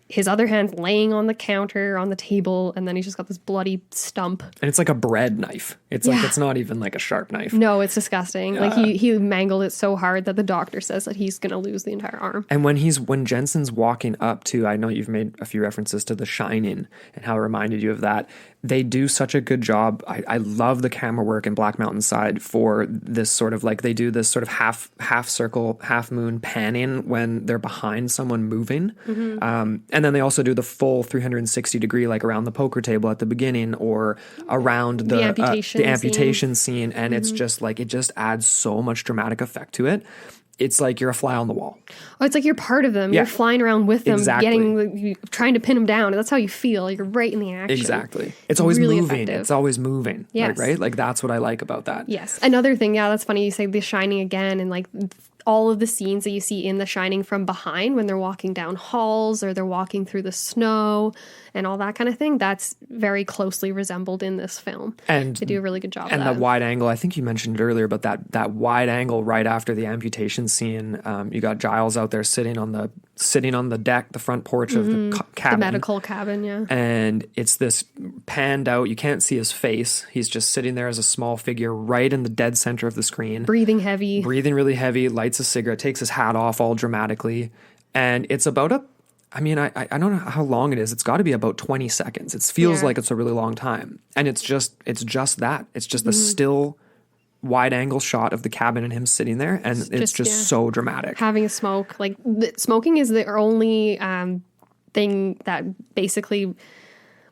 His other hand's laying on the counter, on the table, and then he's just got this bloody stump. And it's like a bread knife. It's like, it's not even like a sharp knife. No, it's disgusting. Like he mangled it so hard that the doctor says that he's going to lose the entire arm. And when Jensen's walking up to, I know you've made a few references to The Shining and how it reminded you of that. They do such a good job. I love the camera work in Black Mountain Side for this sort of like, they do this sort of half circle, half moon panning when they're behind someone moving. Mm-hmm. And then they also do the full 360 degree, like around the poker table at the beginning or around the amputation scene. And it's just like, it just adds so much dramatic effect to it. It's like you're a fly on the wall. Oh, it's like you're part of them. Yeah. You're flying around with them, trying to pin them down. That's how you feel. You're right in the action. Exactly. It's always really moving. Effective. It's always moving. Yes. Right? Like that's what I like about that. Yes. Another thing, that's funny. You say The Shining again, and like all of the scenes that you see in The Shining from behind when they're walking down halls or they're walking through the snow and all that kind of thing, that's very closely resembled in this film. And they do a really good job of that. And the wide angle, I think you mentioned it earlier, but that wide angle right after the amputation scene, you got Giles out there sitting on the deck, the front porch of the cabin. The medical cabin, yeah. And it's this panned out, you can't see his face. He's just sitting there as a small figure right in the dead center of the screen. Breathing really heavy, lights a cigarette, takes his hat off all dramatically. And it's about I don't know how long it is. It's got to be about 20 seconds. It feels like it's a really long time. And it's just that. It's just a still wide angle shot of the cabin and him sitting there. And it's just so dramatic. Having a smoke. Like smoking is the only thing that basically...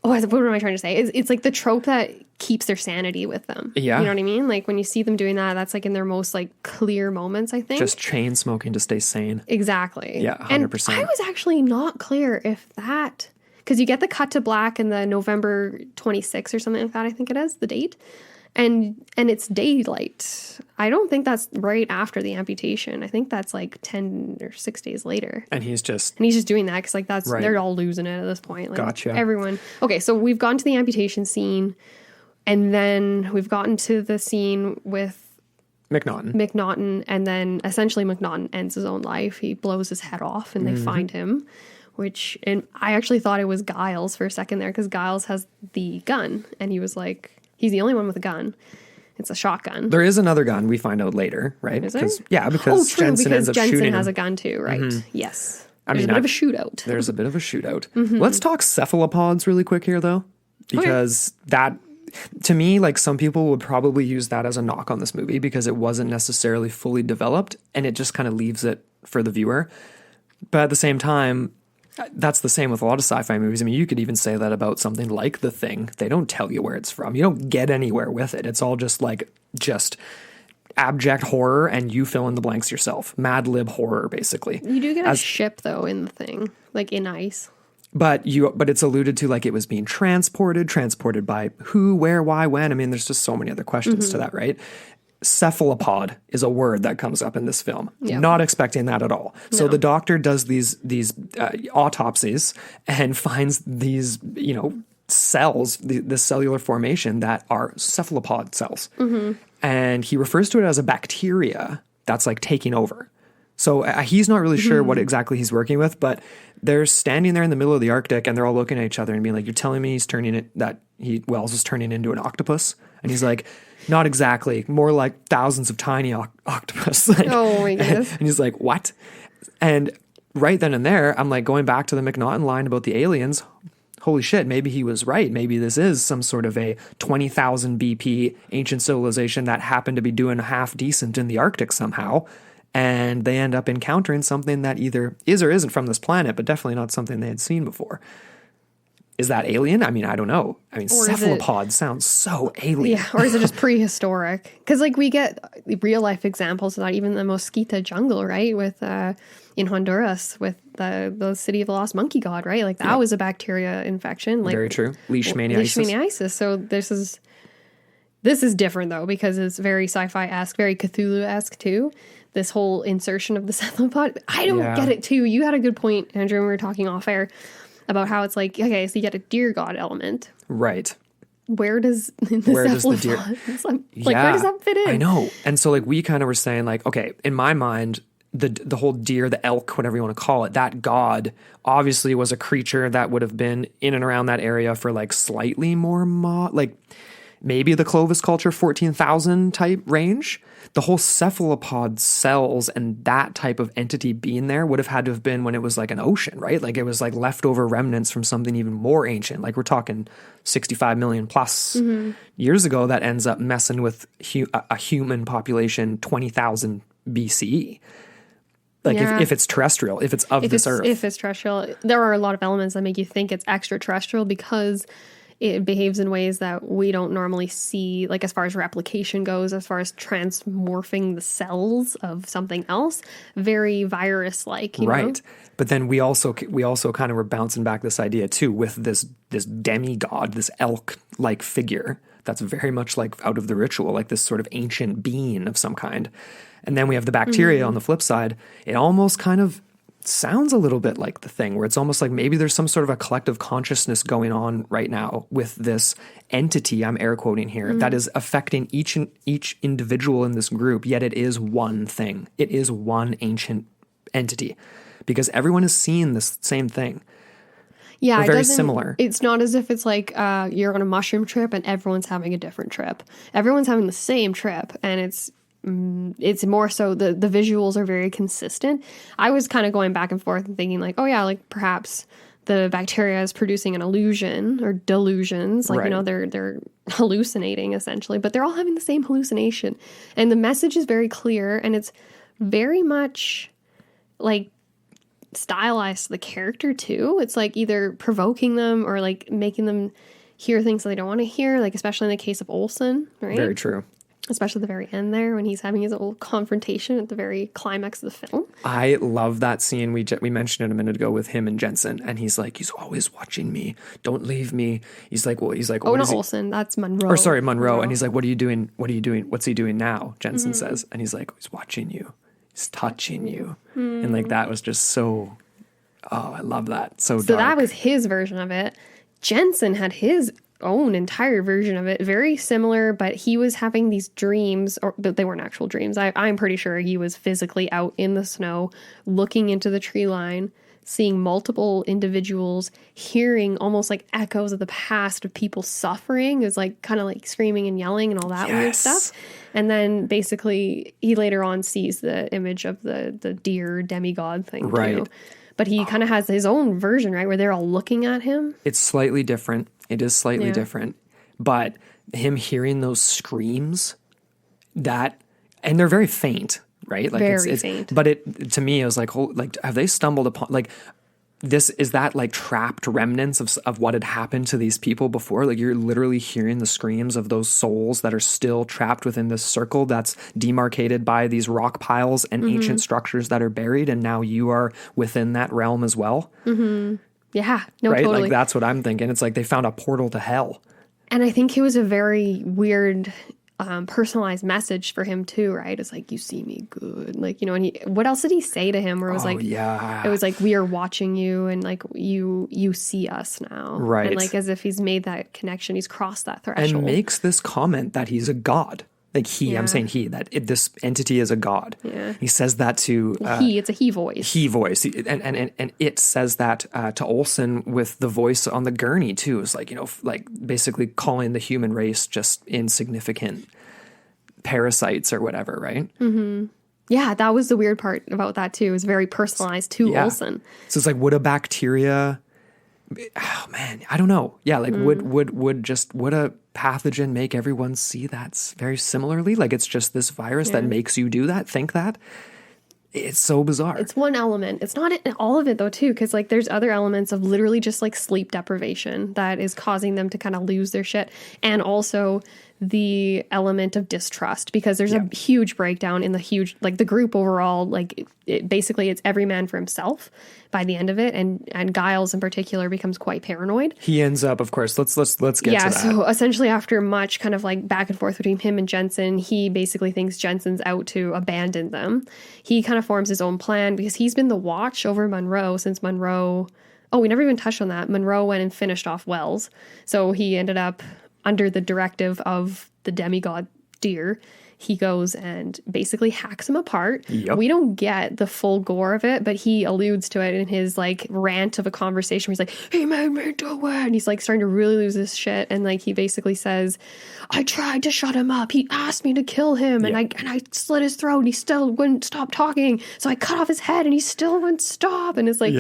Oh, what am I trying to say? It's like the trope that keeps their sanity with them. Yeah. You know what I mean? Like when you see them doing that, that's like in their most like clear moments, I think. Just chain smoking to stay sane. Exactly. Yeah, 100%. And I was actually not clear if that... Because you get the cut to black in the November 26th or something like that, I think it is, the date. And it's daylight. I don't think that's right after the amputation. I think that's like 10 or 6 days later. And he's just doing that because like that's they're all losing it at this point. Like, gotcha. Everyone. Okay, so we've gone to the amputation scene, and then we've gotten to the scene with McNaughton, and then essentially McNaughton ends his own life. He blows his head off, and they find him. And I actually thought it was Giles for a second there because Giles has the gun, and he was like. He's the only one with a gun. It's a shotgun. There is another gun we find out later, right? Is there? Yeah, because Jensen ends up shooting him. Jensen has a gun too, right? Mm-hmm. Yes. There's a bit of a shootout. There's a bit of a shootout. Mm-hmm. Let's talk cephalopods really quick here, though. Because that, to me, like some people would probably use that as a knock on this movie because it wasn't necessarily fully developed and it just kind of leaves it for the viewer. But at the same time, that's the same with a lot of sci-fi movies. I mean, you could even say that about something like The Thing. They don't tell you where it's from. You don't get anywhere with it. It's all just abject horror and you fill in the blanks yourself. Mad lib horror, basically. You do get a ship, though, in The Thing, like in ice. But it's alluded to like it was being transported by who, where, why, when. I mean, there's just so many other questions to that, right? cephalopod is a word that comes up in this film. Yep. Not expecting that at all. So the doctor does these autopsies and finds these, cells, the cellular formation that are cephalopod cells. And he refers to it as a bacteria that's like taking over. So he's not really sure what exactly he's working with, but they're standing there in the middle of the Arctic and they're all looking at each other and being like, you're telling me Wells is turning into an octopus? And he's like, not exactly, more like thousands of tiny octopus. Like, oh my goodness. And he's like, what? And right then and there, I'm like going back to the McNaughton line about the aliens. Holy shit, maybe he was right. Maybe this is some sort of a 20,000 BP ancient civilization that happened to be doing half decent in the Arctic somehow. And they end up encountering something that either is or isn't from this planet, but definitely not something they had seen before. Is that alien? I mean, I don't know. I mean, cephalopod sounds so alien. Yeah, or is it just prehistoric? Because like we get real life examples of that, even the Mosquita jungle, right? With in Honduras with the city of the lost monkey god, right? Like that was a bacteria infection. Like, very true. Leishmaniasis. Leishmaniasis. So this is different though, because it's very sci-fi-esque, very Cthulhu-esque too. This whole insertion of the cephalopod. I don't get it too. You had a good point, Andrew, when we were talking off air about how it's like, okay, so you get a deer god element. Right. Where does the deer? Where does that fit in? I know. And so like we kind of were saying like, okay, in my mind, the whole deer, the elk, whatever you want to call it, that god obviously was a creature that would have been in and around that area for like slightly more like maybe the Clovis culture 14,000 type range. The whole cephalopod cells and that type of entity being there would have had to have been when it was like an ocean, right? Like it was like leftover remnants from something even more ancient. Like we're talking 65 million plus years ago that ends up messing with a human population 20,000 BCE. Like if it's terrestrial, if it's of this earth. If it's terrestrial, there are a lot of elements that make you think it's extraterrestrial because it behaves in ways that we don't normally see, like as far as replication goes, as far as transmorphing the cells of something else, very virus-like, you know? But then we also kind of were bouncing back this idea too with this demigod, this elk-like figure that's very much like out of the ritual, like this sort of ancient being of some kind. And then we have the bacteria on the flip side. It almost kind of sounds a little bit like the thing where it's almost like maybe there's some sort of a collective consciousness going on right now with this entity, I'm air quoting here, that is affecting each individual in this group, yet it is one thing. It is one ancient entity because everyone is seeing this same thing. Yeah, They're very similar. It's not as if it's like you're on a mushroom trip and everyone's having a different trip. Everyone's having the same trip, and it's more so the visuals are very consistent. I was kind of going back and forth and thinking like, oh yeah, like perhaps the bacteria is producing an illusion or delusions, like, you know, they're hallucinating essentially, but they're all having the same hallucination. And the message is very clear, and it's very much like stylized to the character too. It's like either provoking them or like making them hear things that they don't want to hear, like especially in the case of Olsen, right? Very true. Especially at the very end there when he's having his old confrontation at the very climax of the film. I love that scene. We mentioned it a minute ago with him and Jensen, and he's like, he's always watching me. Don't leave me. He's like, oh, not Olsen. That's Monroe. Or sorry, Monroe. And he's like, what are you doing? What are you doing? What's he doing now? Jensen says, and he's like, he's watching you. He's touching you. And like that was just so. Oh, I love that. So dark. That was his version of it. Jensen had his own entire version of it, very similar, but he was having these dreams, but they weren't actual dreams. I'm pretty sure he was physically out in the snow, looking into the tree line, seeing multiple individuals, hearing almost like echoes of the past of people suffering. It was like kind of like screaming and yelling and all that weird stuff. And then basically he later on sees the image of the deer demigod thing too. But he kind of has his own version, right, where they're all looking at him. It's slightly different. It is slightly different. But him hearing those screams, and they're very faint, right? Like very faint. But to me, it was like, oh, like, have they stumbled upon, like, is that like trapped remnants of what had happened to these people before? Like you're literally hearing the screams of those souls that are still trapped within this circle that's demarcated by these rock piles and ancient structures that are buried. And now you are within that realm as well. Yeah, no, right? totally. Like that's what I'm thinking. It's like they found a portal to hell. And I think it was a very weird personalized message for him too, right? It's like, you see me good, like, you know. And what else did he say to him? Where it was it was like, we are watching you, and like you see us now, right? And like as if he's made that connection, he's crossed that threshold, and makes this comment that he's a god. Like I'm saying this entity is a god. Yeah. He says that to it's a he voice. He voice, and it says that to Olsen with the voice on the gurney too. It's like, you know, like basically calling the human race just insignificant parasites or whatever, right? Mm-hmm. Yeah, that was the weird part about that too. It was very personalized to Olsen. So it's like, would a bacteria? Oh man, I don't know. Yeah, like would a pathogen make everyone see that very similarly? Like it's just this virus that makes you do that, think that? It's so bizarre. It's one element. It's not all of it though too, because like there's other elements of literally just like sleep deprivation that is causing them to kind of lose their shit, and also the element of distrust, because there's a huge breakdown in the group overall. Like basically it's every man for himself by the end of it, and Giles in particular becomes quite paranoid. He ends up, of course, let's get to that. So essentially after much kind of like back and forth between him and Jensen, he basically thinks Jensen's out to abandon them. He kind of forms his own plan because he's been the watch over Monroe since Monroe. Oh, we never even touched on that. Monroe went and finished off Wells. So he ended up under the directive of the demigod Deer. He goes and basically hacks him apart. Yep. We don't get the full gore of it, but he alludes to it in his like rant of a conversation where he's like, he made me do it. And he's like starting to really lose his shit. And like he basically says, I tried to shut him up. He asked me to kill him, and I slit his throat, and he still wouldn't stop talking. So I cut off his head, and he still wouldn't stop. And it's like,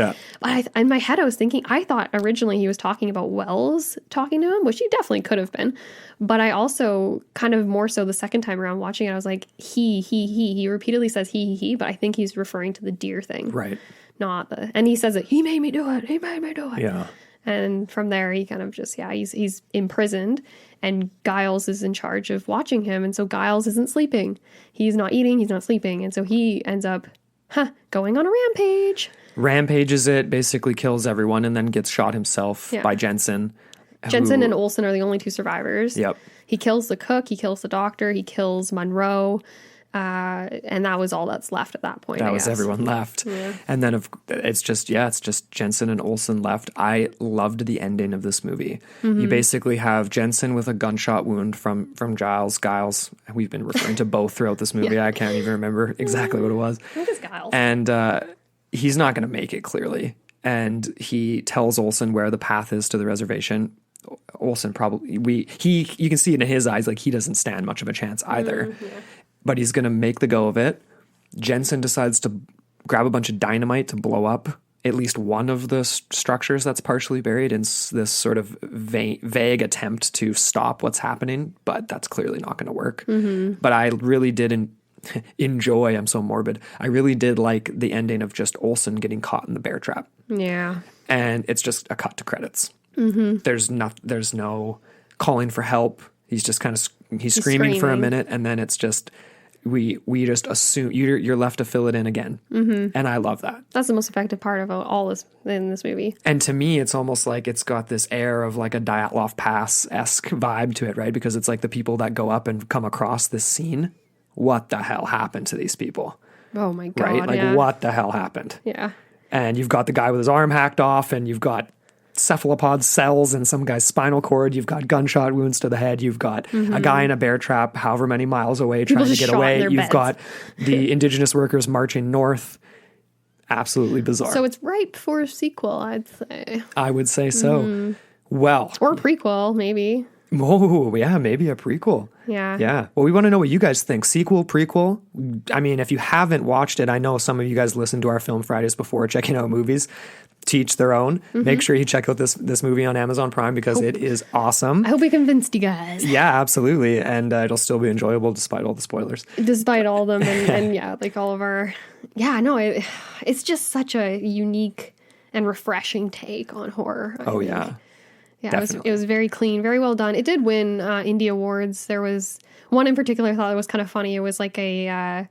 in my head, I was thinking, I thought originally he was talking about Wells talking to him, which he definitely could have been. But I also kind of more so the second time around watching it, I was like, he repeatedly says he, but I think he's referring to the deer thing. Right. And he says that he made me do it. He made me do it. Yeah. And from there, he kind of just, he's imprisoned, and Giles is in charge of watching him. And so Giles isn't sleeping. He's not eating. He's not sleeping. And so he ends up going on a rampage. Rampages it, basically kills everyone, and then gets shot himself by Jensen. Jensen and Olsen are the only two survivors. Yep. He kills the cook. He kills the doctor. He kills Monroe. And that was all that's left at that point. That was everyone left. Yeah. And then it's just Jensen and Olsen left. I loved the ending of this movie. Mm-hmm. You basically have Jensen with a gunshot wound from Giles. We've been referring to both throughout this movie. I can't even remember exactly what it was. I think it's Giles. And he's not going to make it, clearly. And he tells Olsen where the path is to the reservation. Olsen probably, you can see it in his eyes, like he doesn't stand much of a chance either. But he's going to make the go of it. Jensen decides to grab a bunch of dynamite to blow up at least one of the structures that's partially buried in this sort of vague attempt to stop what's happening, but that's clearly not going to work. Mm-hmm. But I really did enjoy, I'm so morbid, I really did like the ending of just Olsen getting caught in the bear trap. Yeah. And it's just a cut to credits. Mm-hmm. There's no calling for help. He's just kind of he's screaming for a minute, and then it's just we just assume you're left to fill it in again. Mm-hmm. And I love that. That's the most effective part of all this in this movie. And to me, it's almost like it's got this air of like a Dyatlov Pass-esque vibe to it, right? Because it's like the people that go up and come across this scene. What the hell happened to these people? Oh my God! Right? Like what the hell happened? Yeah. And you've got the guy with his arm hacked off, and you've got cephalopod cells in some guy's spinal cord. You've got gunshot wounds to the head. You've got a guy in a bear trap however many miles away trying to get away. You've got the indigenous workers marching north. Absolutely bizarre. So it's ripe for a sequel, I'd say. I would say so. Mm-hmm. Well. Or a prequel, maybe. Oh, yeah, maybe a prequel. Yeah. Yeah. Well, we want to know what you guys think. Sequel, prequel? I mean, if you haven't watched it, I know some of you guys listen to our Film Fridays before checking out movies. To each their own. Mm-hmm. Make sure you check out this movie on Amazon Prime because it is awesome. I hope we convinced you guys. Yeah, absolutely. And it'll still be enjoyable despite all the spoilers. Despite all of them and yeah, like all of our... Yeah, no, it's just such a unique and refreshing take on horror. I think. Yeah. Yeah, it was very clean, very well done. It did win Indie Awards. There was one in particular I thought it was kind of funny. It was like a...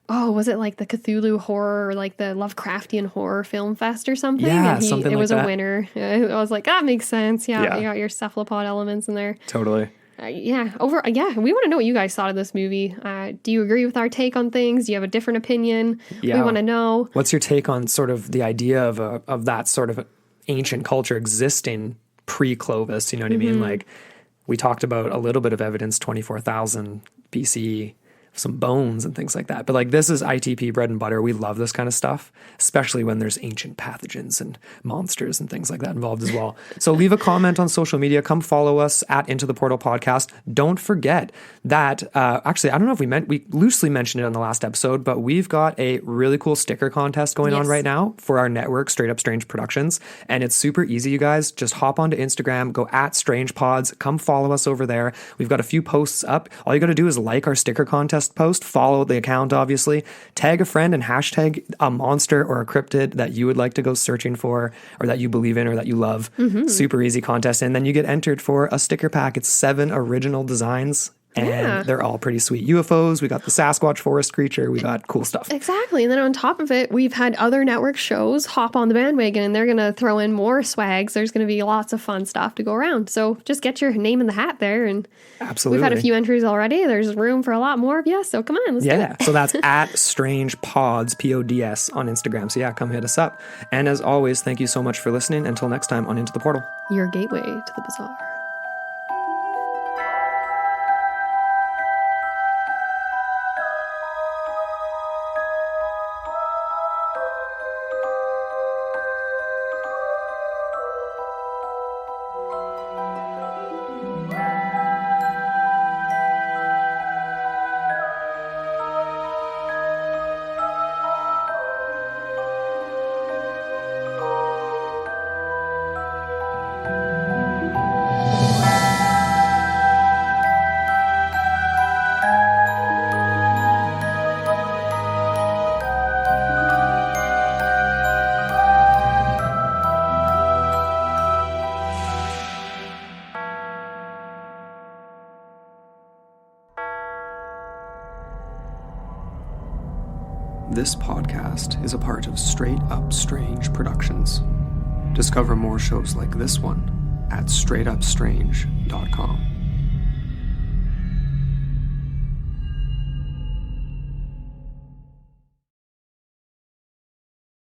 was it like the Cthulhu horror or like the Lovecraftian horror film fest or something? Yeah, something like that. It was a winner. I was like, that makes sense. Yeah, you got your cephalopod elements in there. Totally. We want to know what you guys thought of this movie. Do you agree with our take on things? Do you have a different opinion? We want to know. What's your take on sort of the idea of that sort of ancient culture existing pre-Clovis? You know what I mean? Like, we talked about a little bit of evidence, 24,000 BCE, some bones and things like that. But like, this is ITP bread and butter. We love this kind of stuff, especially when there's ancient pathogens and monsters and things like that involved as well. So leave a comment on social media. Come follow us at Into the Portal Podcast. Don't forget that, actually, I don't know if we loosely mentioned it on the last episode, but we've got a really cool sticker contest going on right now for our network, Straight Up Strange Productions. And it's super easy, you guys. Just hop onto Instagram, go at Strange Pods, come follow us over there. We've got a few posts up. All you got to do is like our sticker contest post, follow the account, obviously, tag a friend and hashtag a monster or a cryptid that you would like to go searching for, or that you believe in, or that you love. Super easy contest. And then you get entered for a sticker pack. It's 7 original designs. And they're all pretty sweet. UFOs, we got the Sasquatch forest creature, we got cool stuff. Exactly. And then on top of it, we've had other network shows hop on the bandwagon, and they're going to throw in more swags. There's going to be lots of fun stuff to go around. So just get your name in the hat there. And absolutely, we've had a few entries already. There's room for a lot more of you. So come on, let's do it. So that's at Strange Pods, PODS on Instagram. So come hit us up. And as always, thank you so much for listening. Until next time on Into the Portal, your gateway to the bizarre. This podcast is a part of Straight Up Strange Productions. Discover more shows like this one at straightupstrange.com.